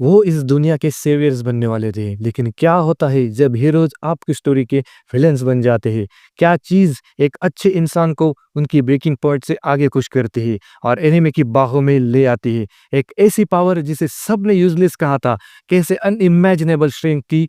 वो इस दुनिया के सेवियर्स बनने वाले थे, लेकिन क्या होता है जब हीरोज आपकी स्टोरी के विलेंस बन जाते हैं? क्या चीज़ एक अच्छे इंसान को उनकी ब्रेकिंग पॉइंट से आगे पुश करती है और एनिमे की बाहों में ले आती है? एक ऐसी पावर जिसे सबने यूजलेस कहा था, कैसे अनइमेजिनेबल स्ट्रेंथ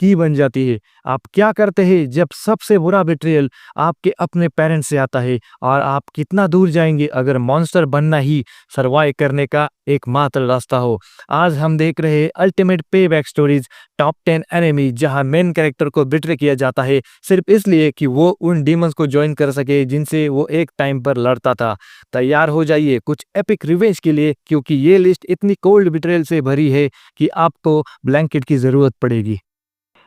की बन जाती है। आप क्या करते हैं जब सबसे बुरा बिट्रियल आपके अपने पेरेंट्स से आता है, और आप कितना दूर जाएंगे अगर मॉन्स्टर बनना ही सर्वाइव करने का एकमात्र रास्ता हो? आज हम देख रहे हैं अल्टीमेट पे बैक स्टोरीज, टॉप 10 एनिमी जहां मेन कैरेक्टर को बिट्रे किया जाता है सिर्फ इसलिए कि वो उन डीमंस को ज्वाइन कर सके जिनसे वो एक टाइम पर लड़ता था। तैयार हो जाइए कुछ एपिक रिवेंज के लिए, क्योंकि ये लिस्ट इतनी कोल्ड बिट्रेयल से भरी है कि आपको ब्लैंकेट की जरूरत पड़ेगी।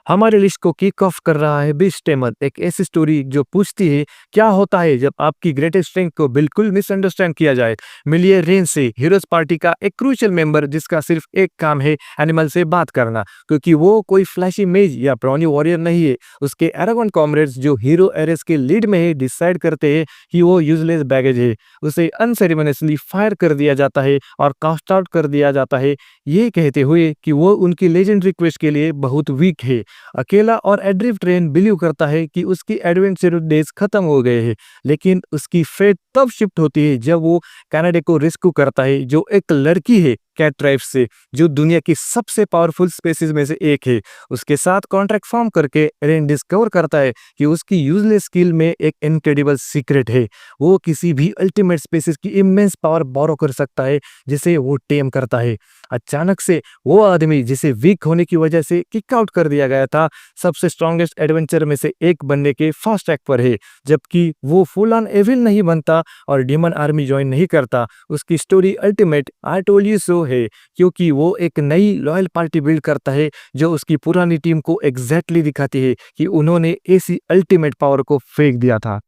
हमारे लिस्ट को किक ऑफ कर रहा है बीस्ट टेमर, एक ऐसी स्टोरी जो पूछती है क्या होता है जब आपकी ग्रेटेस्ट स्ट्रेंथ को बिल्कुल मिसअंडरस्टैंड किया जाए। मिलिए रेन से, हीरोज पार्टी का एक क्रूशियल मेंबर जिसका सिर्फ एक काम है एनिमल से बात करना, क्योंकि वो कोई फ्लैशी मेज या ब्राउनी वॉरियर नहीं है। उसके एरोगेंट कॉमरेड्स जो हीरो एरेस के लीड में है डिसाइड करते हैं कि वो यूजलेस बैगेज है। उसे अनसेरेमनियसली फायर कर दिया जाता है और कास्ट आउट कर दिया जाता है, ये कहते हुए कि वो उनकी लेजेंडरी क्वेस्ट के लिए बहुत वीक है। अकेला और एड्रिव ट्रेन बिलीव करता है कि उसकी एडवेंचर डेज खत्म हो गए हैं, लेकिन उसकी फेट तब शिफ्ट होती है जब वो कनाडा को रेस्क्यू करता है, जो एक लड़की है कैट ट्राइब से, जो दुनिया की सबसे पावरफुल स्पेसीज में से एक है। उसके साथ कॉन्ट्रैक्ट फॉर्म करके रेन डिस्कवर करता है कि उसकी यूजलेस स्किल में एक इनक्रेडिबल सीक्रेट है। वो किसी भी अल्टीमेट स्पेसीज की इमेंस पावर बोरो कर सकता है जिसे वो टेम करता है। अचानक से वो आदमी जिसे वीक होने की वजह से किक आउट कर दिया गया था, सबसे स्ट्रॉन्गेस्ट एडवेंचर में से एक बनने के फास्ट ट्रैक पर है, जबकि वो फुल ऑन एविल नहीं बनता और डीमन आर्मी ज्वाइन नहीं करता। उसकी story ultimate I told you so है, क्योंकि वो एक नई लॉयल पार्टी बिल्ड करता है जो उसकी पुरानी टीम को एग्जैक्टली दिखाती है कि उन्होंने ऐसी अल्टीमेट पावर को फेंक दिया था।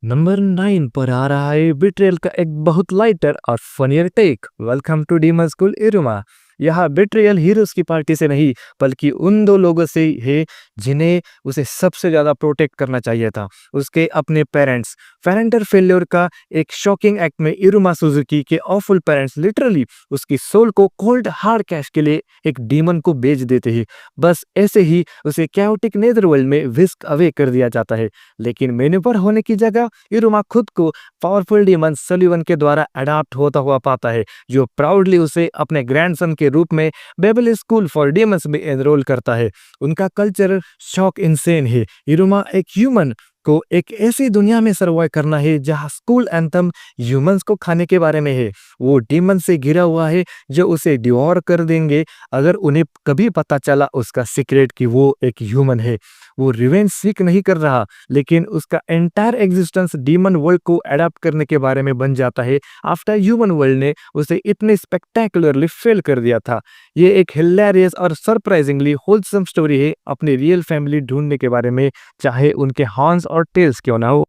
नंबर 9 पर आ रहा है बिट्रेयल का एक बहुत लाइटर और funnier take. Welcome to demon school Iruma. यह बिट्रेयल हीरोज की पार्टी से नहीं, बल्कि उन दो लोगों से है जिन्हें उसे सबसे ज्यादा प्रोटेक्ट करना चाहिए था, उसके अपने पेरेंट्स। पेरेंटल फेल्योर का एक शॉकिंग एक्ट में इरुमा सुजुकी के ऑफुल पेरेंट्स लिटरली उसकी सोल को कोल्ड हार्ड कैश के लिए एक डीमन को बेच देते हैं। बस ऐसे ही उसे कैओटिक नेदरवर्ल्ड में विस्क अवे कर दिया जाता है, लेकिन मेन्यूपर होने की जगह इरुमा खुद को पावरफुल डीमन सलिवन के द्वारा अडॉप्ट होता हुआ पाता है, जो प्राउडली उसे अपने ग्रैंडसन के रूप में बेबल स्कूल फॉर डीमंस में एनरोल करता है। उनका कल्चर शॉक इंसेन है। इरुमा एक ह्यूमन को एक ऐसी दुनिया में सर्वाइव करना है जहां स्कूल एंथम ह्यूमंस को खाने के बारे में है। वो डीमन से घिरा हुआ है जो उसे डिवोर कर देंगे अगर उन्हें कभी पता चला उसका सीक्रेट कि वो एक ह्यूमन है। वो रिवेंज सीख नहीं कर रहा, लेकिन उसका एंटायर एग्जिस्टेंस डीमन वर्ल्ड को अडॉप्ट करने के बारे में बन जाता है आफ्टर ह्यूमन वर्ल्ड ने उसे इतने स्पेक्टेकुलरली फेल कर दिया था। ये एक हिलेरियस और सरप्राइजिंगली होलसम स्टोरी है अपनी रियल फैमिली ढूंढने के बारे में, चाहे उनके हॉर्न्स और टेल्स क्यों ना हो।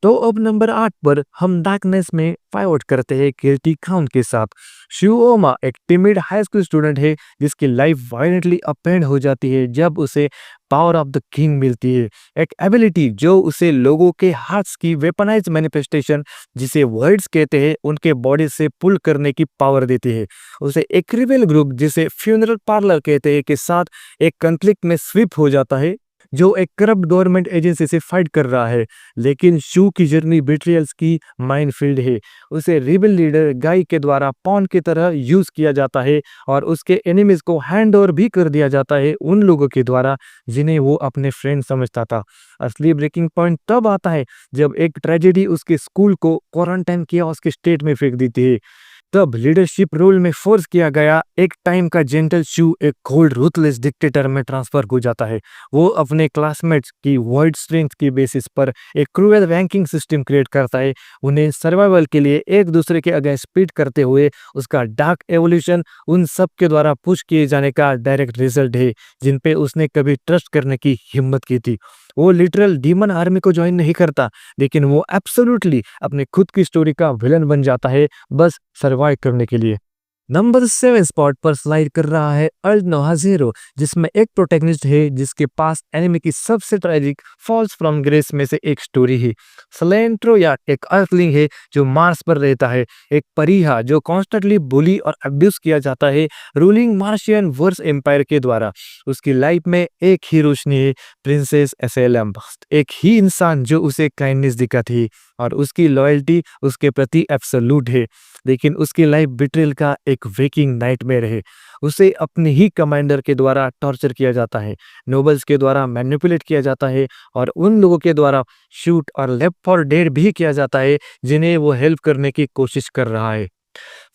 तो अब नंबर 8 पर हम डार्कनेस में फाइट आउट करते हैं गिल्टी काउंट के साथ। शिओमा एक टिमिड हाई स्कूल स्टूडेंट है जिसकी लाइफ वायलेंटली अपएंड हो जाती है जब उसे पावर ऑफ द किंग मिलती है, एक एबिलिटी जो उसे लोगों के हार्ट्स की वेपनाइज मैनिफेस्टेशन, जिसे वर्ड्स कहते हैं, उनके बॉडी से पुल करने की पावर देती है। उसे एक रिबेल ग्रुप जिसे फ्यूनरल पार्लर कहते हैं के साथ एक कॉन्फ्लिक्ट में स्विप हो जाता है, जो एक करप्ट गवर्नमेंट एजेंसी से फाइट कर रहा है। लेकिन शू की जर्नी बिट्रियल्स की माइनफील्ड है। उसे रिबेल लीडर गाई के द्वारा पॉन की तरह यूज किया जाता है और उसके एनिमीज को हैंड ओवर भी कर दिया जाता है उन लोगों के द्वारा जिन्हें वो अपने फ्रेंड समझता था। असली ब्रेकिंग पॉइंट तब आता है जब एक ट्रेजेडी उसके स्कूल को क्वारंटाइन किया उसके स्टेट में फेंक देती है। तब लीडरशिप रोल में फोर्स किया गया एक टाइम का जेंटल शू एक कोल्ड रूथलेस डिक्टेटर में ट्रांसफर हो जाता है। वो अपने क्लासमेट्स की वर्ड स्ट्रेंथ की बेसिस पर एक क्रूएल रैंकिंग सिस्टम क्रिएट करता है, उन्हें सर्वाइवल के लिए एक दूसरे के अगेंस्ट पीट करते हुए। उसका डार्क एवोल्यूशन उन सब के द्वारा पुश किए जाने का डायरेक्ट रिजल्ट है जिन पे उसने कभी ट्रस्ट करने की हिम्मत की थी। वो लिटरल डीमन आर्मी को ज्वाइन नहीं करता, लेकिन वो एब्सोल्युटली अपने खुद की स्टोरी का विलन बन जाता है, बस सर्वाइव करने के लिए। नंबर 7 स्पॉट पर स्लाइड कर रहा है अर्ल नोहा ज़ीरो, जिसमें एक प्रोटैगनिस्ट है जिसके पास एनिमे की सबसे ट्रेजिक फॉल्स फ्रॉम ग्रेस में से एक स्टोरी है। सलेंट्रो या एक अर्थलिंग है जो मार्स पर रहता है, एक परिहा जो कॉन्स्टेंटली बुली और अब्यूज किया जाता है रूलिंग मार्शियन वर्स एम्पायर के द्वारा। उसकी लाइफ में एक ही रोशनी है, प्रिंसेस एसेलम, एक ही इंसान जो उसे काइंडनेस दिखाती है और उसकी लॉयल्टी उसके प्रति एब्सोल्यूट है। लेकिन उसकी लाइफ बिट्रेल का एक वेकिंग नाइटमेयर है। उसे अपने ही कमांडर के द्वारा टॉर्चर किया जाता है, नोबल्स के द्वारा मैनिपुलेट किया जाता है और उन लोगों के द्वारा शूट और लेफ्ट फॉर डेड भी किया जाता है जिन्हें वो हेल्प करने की कोशिश कर रहा है।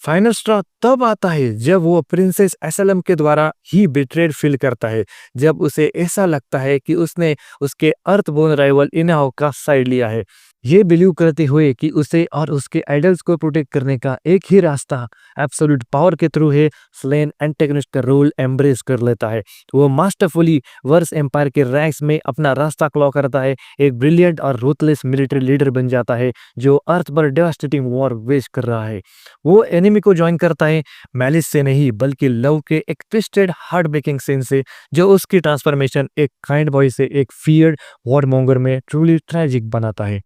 फाइनल स्ट्रॉ तब आता है जब वो प्रिंसेस एसलम के द्वारा ही बिट्रेड फील करता है, जब उसे ऐसा लगता है कि उसने उसके अर्थबोर्न राइवल इनहाओ का साइड लिया है, ये बिलीव करते हुए कि उसे और उसके आइडल्स को प्रोटेक्ट करने का एक ही रास्ता एब्सोल्यूट पावर के थ्रू है। स्लेन एंटेगनिस्ट का रोल एम्ब्रेस कर लेता है। वो मास्टरफुली वर्स एम्पायर के रैंक्स में अपना रास्ता क्लॉ करता है, एक ब्रिलियंट और रूथलेस मिलिट्री लीडर बन जाता है जो अर्थ पर डेवास्टेटिंग वॉर वेस्ट कर रहा है। वो एनिमी को ज्वाइन करता है, मैलिस से नहीं बल्कि लव के एक ट्विस्टेड हार्ट ब्रेकिंग सीन से, जो उसकी ट्रांसफॉर्मेशन एक काइंड बॉय से एक फियर्ड वॉरमॉन्गर में ट्रूली ट्रेजिक बनाता है।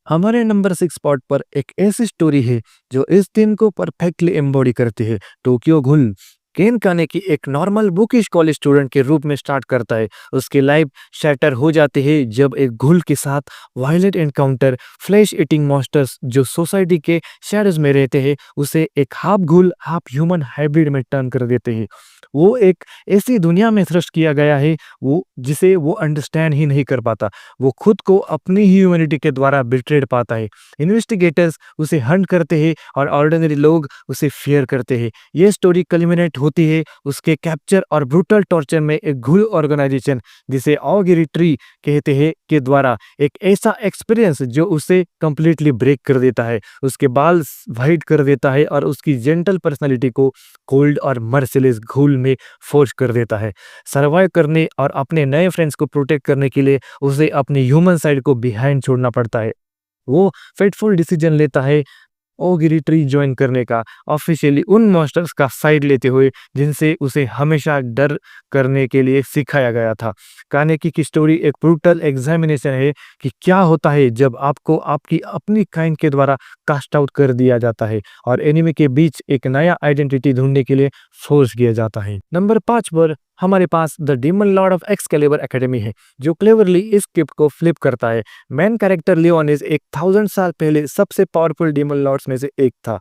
हमारे नंबर 6 स्पॉट पर एक ऐसी स्टोरी है जो इस दिन को परफेक्टली एम्बॉडी करती है। टोक्यो घुल केन कानेकी एक नॉर्मल बुकिश कॉलेज स्टूडेंट के रूप में स्टार्ट करता है। उसकी लाइफ शैटर हो जाती है जब एक घुल के साथ violent encounter, flesh eating monsters जो सोसाइटी के शैडोज में रहते हैं उसे एक हाफ घुल हाफ ह्यूमन हाइब्रिड में टर्न कर देते हैं। वो एक ऐसी दुनिया में थ्रस्ट किया गया है वो जिसे वो अंडरस्टैंड ही नहीं कर पाता। वो खुद को अपनी ही ह्यूमैनिटी के द्वारा बिट्रेड पाता है। इन्वेस्टिगेटर्स उसे हंट करते हैं और ऑर्डिनरी लोग उसे फियर करते हैं। ये स्टोरी कल्मिनेट होती है उसके कैप्चर और ब्रूटल टॉर्चर में एक घुल ऑर्गेनाइजेशन जिसे ऑगिरिट्री कहते हैं के द्वारा, एक ऐसा एक्सपीरियंस जो उसे कंप्लीटली ब्रेक कर देता है, उसके बाल वाइट कर देता है और उसकी जेंटल पर्सनालिटी को कोल्ड और मर्सिलेस घुल में फोर्स कर देता है। सर्वाइव करने और अपने नए फ्रेंड्स को प्रोटेक्ट करने के लिए उसे अपनी ह्यूमन साइड को बिहाइंड छोड़ना पड़ता है। वो फेटफुल डिसीजन लेता है ओगिरिट्री ज्वाइन करने का, ऑफिशियली उन मॉन्स्टर्स का साइड लेते हुए जिनसे उसे हमेशा डर करने के लिए सिखाया गया था। कानेकी की स्टोरी एक ब्रूटल एग्जामिनेशन है कि क्या होता है जब आपको आपकी अपनी काइंड के द्वारा कास्ट आउट कर दिया जाता है और एनिमी के बीच एक नया आइडेंटिटी ढूंढने के लिए फोर्स किया जाता है। नंबर 5 पर हमारे पास the demon lord of Excalibur academy है जो क्लेवरली इस स्क्रिप्ट को फ्लिप करता है। मेन कैरेक्टर लियोनिस एक 1000 साल पहले सबसे पावरफुल डीमन लॉर्ड्स में से एक था।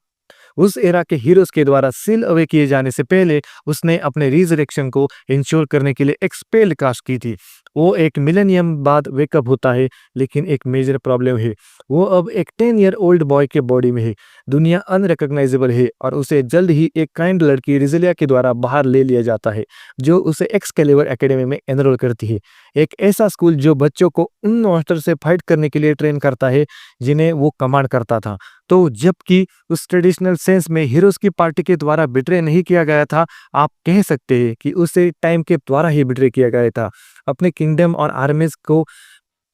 उस एरा के हीरोज के द्वारा सील अवे किए जाने से पहले उसने अपने रिजरेक्शन को इंश्योर करने के लिए एक स्पेल कास्ट की थी। वो एक मिलेनियम बाद वेकअप होता है, लेकिन एक मेजर प्रॉब्लम है। वो अब एक 10 ईयर ओल्ड बॉय के बॉडी में है। दुनिया अनरिकॉग्नाइजेबल है और उसे जल्द ही एक काइंड लड़की रिजेलिया के द्वारा बाहर ले लिया जाता है जो उसे एक्सकैलिबर एकेडमी में एनरोल करती है, एक ऐसा स्कूल जो बच्चों को उन मॉन्स्टर से फाइट करने के लिए ट्रेन करता है जिन्हें वो कमांड करता था। तो जबकि उस ट्रेडिशनल सेंस में हीरोज की पार्टी के द्वारा बिट्रे नहीं किया गया था, आप कह सकते हैं कि उसे टाइम के द्वारा ही बिट्रे किया गया था। अपने किंगडम और आर्मीज को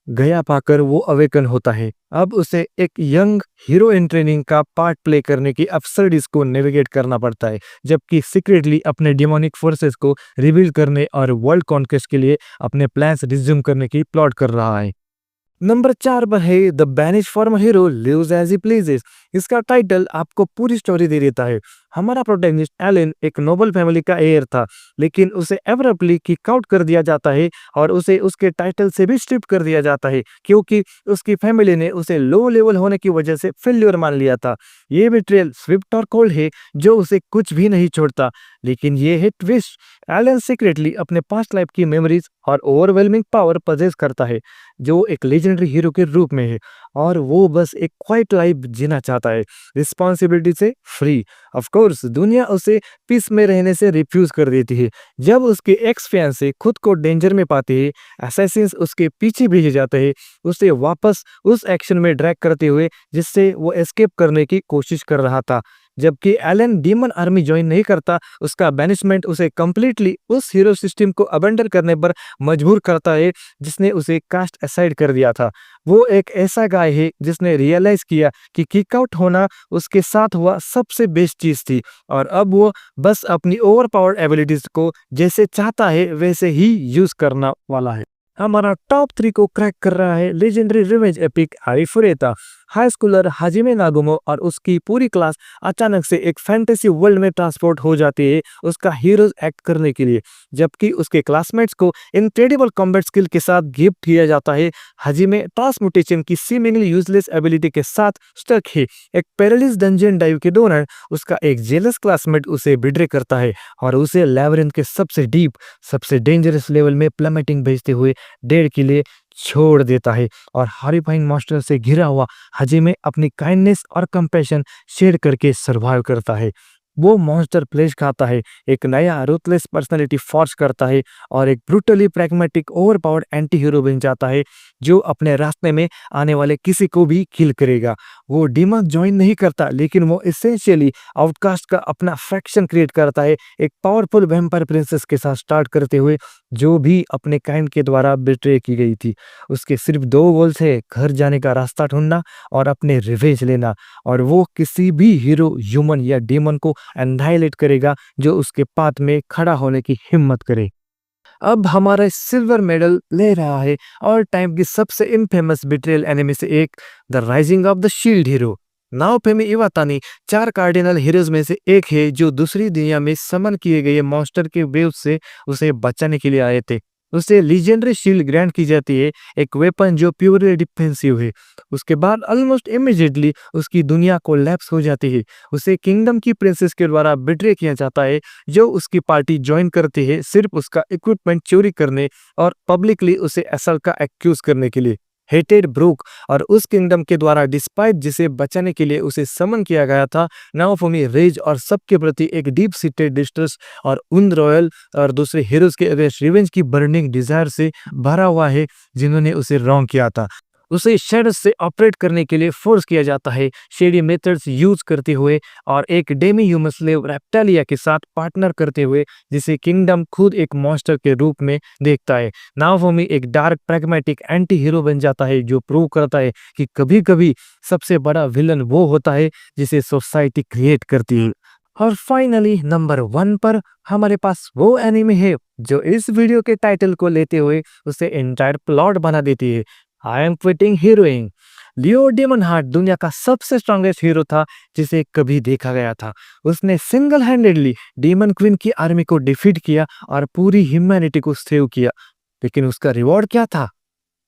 गया पाकर वो अवेकन होता है। अब उसे एक यंग हीरो इन ट्रेनिंग का पार्ट प्ले करने की अब्सर्डिस को नेविगेट करना पड़ता है, जबकि सीक्रेटली अपने डिमोनिक फोर्सेस को रिवील करने और वर्ल्ड कॉन्क्वेस्ट के लिए अपने प्लान्स रिज्यूम करने की प्लॉट कर रहा है। नंबर 4 पर है the banish former hero lives as he pleases. इसका टाइटल आपको पूरी स्टोरी दे देता है। हमारा प्रोटैगनिस्ट एलन एक नोबल फैमिली का हेयर था, लेकिन उसे एब्रप्टली किक आउट कर दिया जाता है और उसे उसके टाइटल से भी स्ट्रिप कर दिया जाता है क्योंकि उसकी फैमिली ने उसे लो लेवल होने की वजह से फेल्योर मान लिया था। ये बिट्रेयल स्विफ्ट और कोल्ड है जो उसे कुछ भी नहीं छोड़ता, लेकिन ये है ट्विस्ट। एलन सीक्रेटली अपने पास्ट लाइफ की मेमोरीज और ओवरवेलमिंग पावर पजेस करता है जो एक लेजेंडरी हीरो के रूप में है, और वो बस एक क्वाइट लाइफ जीना चाहता है, रिस्पॉन्सिबिलिटी से फ्री। ऑफ कोर्स दुनिया उसे पीस में रहने से रिफ्यूज कर देती है। जब उसके एक्स फियांसे खुद को डेंजर में पाते हैं, असैसिन्स उसके पीछे भेजे जाते हैं, उसे वापस उस एक्शन में ड्रैग करते हुए जिससे वो एस्केप करने की कोशिश कर रहा था। जबकि एलन डीमन आर्मी ज्वाइन नहीं करता, उसका बैनिशमेंट उसे कंप्लीटली उस हीरो सिस्टम को अबेंडन करने पर मजबूर करता है जिसने उसे कास्ट असाइड कर दिया था। वो एक ऐसा गाय है जिसने रियलाइज किया कि किक आउट होना उसके साथ हुआ सबसे बेस्ट चीज थी, और अब वो बस अपनी ओवर पावर्ड एबिलिटीज को जैसे चाहता है वैसे ही यूज करना वाला है। हमारा टॉप 3 को क्रैक कर रहा है legendary revenge epic Arifureta. High schooler Hajime Nagumo और उसकी पूरी क्लास अचानक से एक फैंटेसी वर्ल्ड में ट्रांसपोर्ट हो जाती है उसका हीरोज एक्ट करने के लिए, जबकि उसके क्लासमेट्स को इनक्रेडिबल कॉम्बैट स्किल के साथ गिफ्ट किया जाता है। हाजिमे ट्रांसम्यूटेशन की सीमिंगली यूजलेस एबिलिटी के साथ स्टक है। एक पैरालिस डंजन डाइव के दौरान उसका एक जेलस क्लासमेट उसे बिड्रे करता है और उसे लैबिरिंथ के सबसे डीप, सबसे डेंजरस लेवल में प्लमेटिंग भेजते हुए डेढ़ के लिए छोड़ देता है। और हॉरिफाइंग मॉन्स्टर से घिरा हुआ हाजिमे अपनी काइंडनेस और कंपैशन शेयर करके सर्वाइव करता है। वो मॉन्स्टर प्लेस खाता है, एक नया रूथलेस पर्सनालिटी फॉर्स करता है और एक brutally pragmatic overpowered anti hero बन जाता है जो अपने रास्ते में आने वाले किसी को भी किल करेगा। वो डीमन ज्वाइन नहीं करता, लेकिन वो एसेंशियली आउटकास्ट का अपना फैक्शन क्रिएट करता है, एक पावरफुल वैम्पायर प्रिंसेस के साथ स्टार्ट करते हुए जो भी अपने काइंड के द्वारा बिट्रे की गई थी। उसके सिर्फ 2 गोल्स है, घर जाने का रास्ता ढूंढना और अपने रिवेंज लेना, और वो किसी भी हीरो, ह्यूमन या डीमन को एनाइलेट करेगा जो उसके पाथ में खड़ा होने की हिम्मत करे। अब हमारा सिल्वर मेडल ले रहा है और टाइम की सबसे इनफेमस बिट्रेयल एनिमी से एक, the rising of the shield hero. Naofumi Iwatani 4 cardinal heroes में से एक है जो दूसरी दुनिया में समन किए गए मॉन्स्टर के वेव से उसे बचाने के लिए आए थे। उसे लीजेंडरी शील्ड ग्रांट की जाती है, एक वेपन जो प्योरली डिफेंसिव है। उसके बाद ऑलमोस्ट इमीडिएटली उसकी दुनिया कोलैप्स हो जाती है। उसे किंगडम की प्रिंसेस के द्वारा बिट्रे किया जाता है जो उसकी पार्टी ज्वाइन करती है सिर्फ उसका इक्विपमेंट चोरी करने और पब्लिकली उसे असल्ट का एक्यूज करने के लिए। हेटेड ब्रूक और उस किंगडम के द्वारा डिस्पाइट जिसे बचाने के लिए उसे समन किया गया था, नाओफेमी रेज और सबके प्रति एक डीप सीटेड डिस्ट्रेस और उन रॉयल और दूसरे हीरोज के अगेंस्ट रिवेंज की बर्निंग डिजायर से भरा हुआ है जिन्होंने उसे रॉन्ग किया था। उसे शेडस से ऑपरेट करने के लिए फोर्स किया जाता है, शेडी मेथड्स यूज करते हुए और एक डेमी ह्यूमन स्लेव रेप्टालिया के साथ पार्टनर करते हुए जिसे किंगडम खुद एक मॉन्स्टर के रूप में देखता है। नाओफेमी एक डार्क प्रैग्मेटिक एंटी हीरो बन जाता है जो प्रूव करता है कि कभी कभी सबसे बड़ा विलन वो होता है जिसे सोसाइटी क्रिएट करती है। और फाइनली नंबर 1 पर हमारे पास वो एनिमी है जो इस वीडियो के टाइटल को लेते हुए उसे एंटायर प्लॉट बना देती है, आई एम क्विटिंग हीरोइंग। लियो डेमनहार्ट दुनिया का सबसे स्ट्रॉन्गेस्ट हीरो था जिसे कभी देखा गया था। उसने सिंगल हैंडेडली डीमन क्वीन की आर्मी को डिफीट किया और पूरी ह्यूमैनिटी को सेव किया, लेकिन उसका रिवॉर्ड क्या था?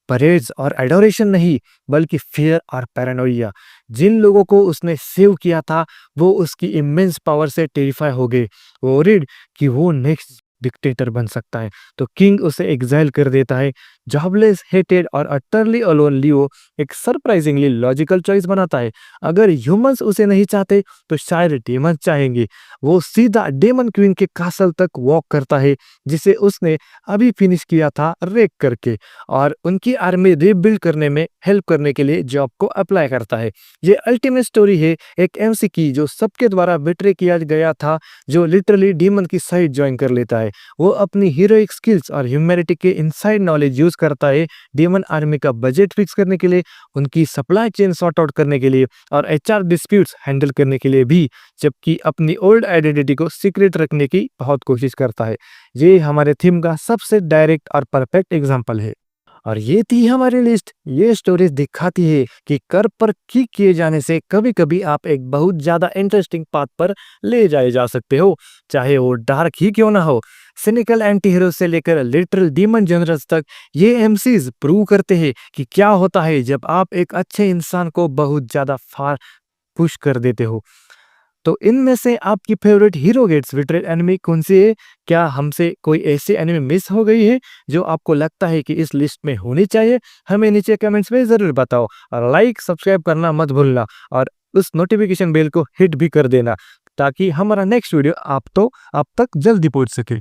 परेड्स और एडोरेशन नहीं, बल्कि फियर और पैरानोइया। जिन लोगों को उसने सेव किया था वो उसकी इमेंस पावर से टेरिफाई हो गए, वरीड कि वो नेक्स्ट डिक्टेटर बन सकता है। तो किंग उसे एग्जाइल कर देता है। जॉबलेस, हेटेड और अटरली अलोन लियो एक सरप्राइजिंगली लॉजिकल चॉइस बनाता है। अगर ह्यूमंस उसे नहीं चाहते तो शायद डेमन चाहेंगे। वो सीधा डेमन क्वीन के कासल तक वॉक करता है जिसे उसने अभी फिनिश किया था रेक करके, और उनकी आर्मी रीबिल्ड करने में हेल्प करने के लिए जॉब को अप्लाई करता है। ये अल्टीमेट स्टोरी है एक एमसी की जो सबके द्वारा बिट्रे किया गया था, जो लिटरली डीमन की साइड ज्वाइन कर लेता है। वो अपनी हीरोइक स्किल्स और ह्यूमैनिटी के इनसाइड नॉलेज यूज करता है डीमन आर्मी का बजट फिक्स करने के लिए, उनकी सप्लाई चेन सॉर्ट आउट करने के लिए और एचआर डिस्प्यूट्स हैंडल करने के लिए भी, जबकि अपनी ओल्ड आइडेंटिटी को सीक्रेट रखने की बहुत कोशिश करता है। ये हमारे थीम का सबसे डायरेक्ट और परफेक्ट एग्जांपल है। और ये थी हमारी लिस्ट। ये स्टोरीज दिखाती है कि कर पर क्लिक किए जाने से कभी कभी आप एक बहुत ज्यादा इंटरेस्टिंग पाथ पर ले जाए जा सकते हो, चाहे वो डार्क ही क्यों ना हो। सिनिकल एंटी हीरो से लेकर लिटरल डीमन जनरल्स तक ये एमसीज प्रूव करते हैं कि क्या होता है जब आप एक अच्छे इंसान को बहुत ज्यादा फार पुश कर देते हो। तो इनमें से आपकी favourite hero gets betrayed enemy कौन सी है? क्या हमसे कोई ऐसी एनिमी मिस हो गई है जो आपको लगता है कि इस लिस्ट में होनी चाहिए? हमें नीचे कमेंट्स में जरूर बताओ, और लाइक सब्सक्राइब करना मत भूलना, और उस नोटिफिकेशन बेल को हिट भी कर देना ताकि हमारा नेक्स्ट वीडियो आप तक जल्दी पहुंच सके।